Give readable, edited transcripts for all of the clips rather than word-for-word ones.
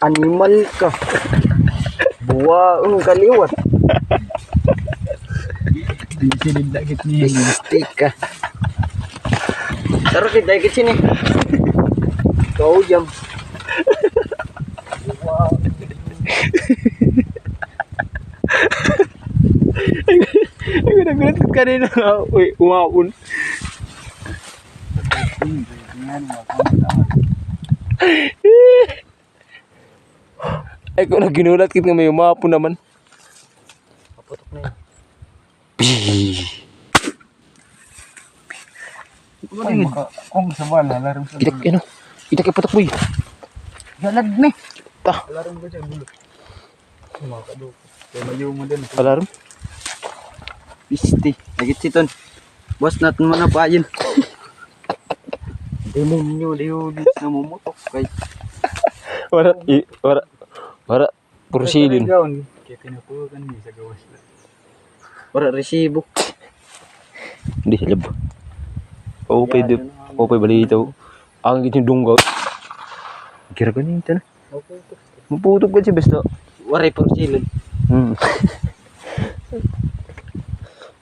Animal ka. Buwaon kaliwat. Silid lagi niya. Stick ka. Taruh kita ke sini. Kau jam. Aku nagulat ko kanina. Uy, umapon. Ay, kung naginulat kit nga may umapon naman. Paputok na yun. Kung sa bala, larang sa Kita ano? Kita kay patok boy. Galad me. Ta. Larang ba siya bulot? Sumakadok. Kaya mayo mo din. Alarm. Pisti. Lagi siton. Bos natin mo na pa yun. Demonyo liulit na mumutok kay. Wala pursilin. Kaya pinapukan niya sa gawas lang. Wala resibo. Hindi sa lab. Opay balito. Ang gitin dunggaw. Kira ganito na. Maputok ka siya basta. Wala pursilin.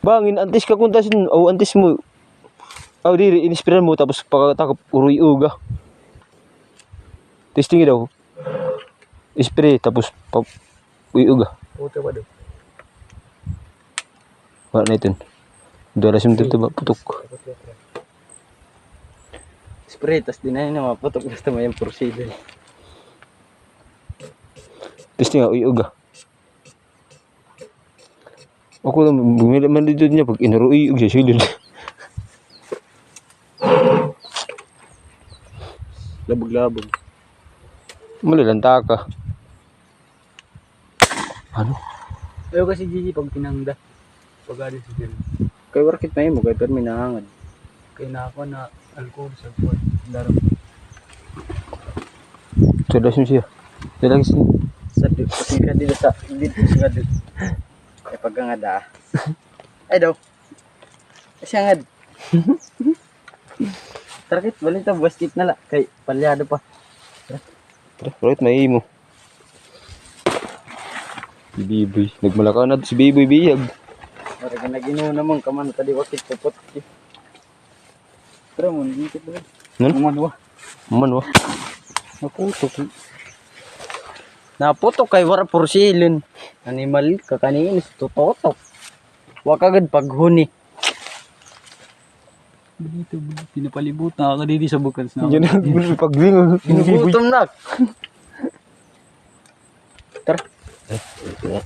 Bangin antis ka kuntasin o antis mo. Aw diri inispiran mo tapos pagkatakap uroy uga. Testing daw. Spray tapos uy uga. Puta ba daw? Wala na ito. Dala sim dito ba putok. Spray tas dinay na maputok basta may procedure. Testing uy uga. Ako lang bumili man dito niya pag inaruy uga silid. Labog-labog. Malalanta ka. Ano? Ayaw kasi Gigi pag pinangda. Pag alis sa gil. Kay workit na mo kay pero minahangad. Kaya na ako na alcohol sa buwan. Larang. Sudah siya. Dala kasi Sa ka dito sa dito. ay pagangada. Ay daw. Kasi angad. Tarakit balita basket na la kay palyado pa. Tara, right may mo. Si Biboy, nagmalakaw na si Biboy biyag. Para ka nagino naman kaman tadi wakit popot. Pero mo dito ba? Nun? Umanwa. Man wa. Naputok. Naputok kay wara porsilin. Animal ka kaninis tutotok. Wa kagad paghuni. Dito pinapalibot na ako dito sa bukals na. Yan ang paglingon. Ginugutom na. Tara.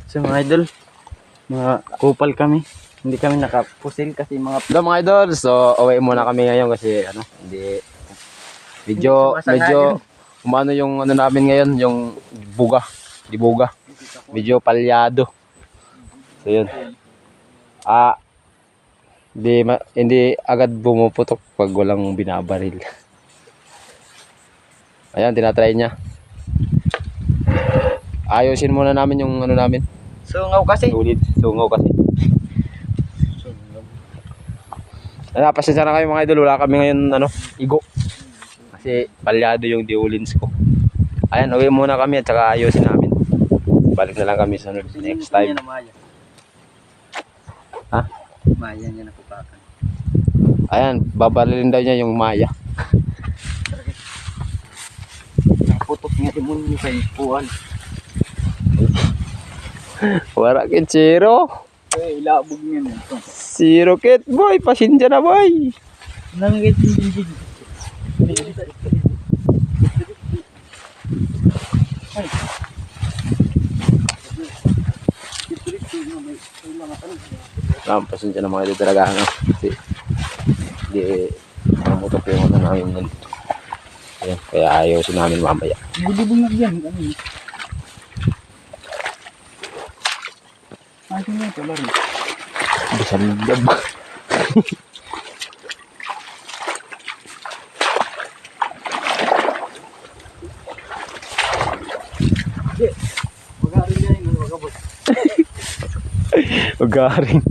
So mga idol, mga kupal kami. Hindi kami nakapusil kasi mga idol. So away muna kami ngayon kasi hindi medyo umano yung namin ngayon, yung buga, di buga. Medyo palyado. So yun. Hindi agad bumuputok pag walang binabaril. Ayan, tinatry niya. Ayusin muna namin yung namin. Sungaw kasi. Sulit, sungaw kasi. Pasensya na kayo mga idol, wala kami ngayon igo. Kasi palyado yung diulins ko. Ayan, uwi muna kami at saka ayusin namin. Balik na lang kami sa next time. Ha? Maya niya nakupakan. Ayan, babarilin daw niya yung Maya. Putok niya demonyo kay puan. Wala kit zero. Eh ilabog niya nito. Zero kit boy, pasensya na boy. Nangit Gigi. Pasensya na mga ito talaga kasi hindi mamutok yung namin nun. Ayan, kaya ayusin namin mamaya. Budibong na yan. Ano nga ito laro? Bisa lindab. Magaring yan, magabot. Magaring.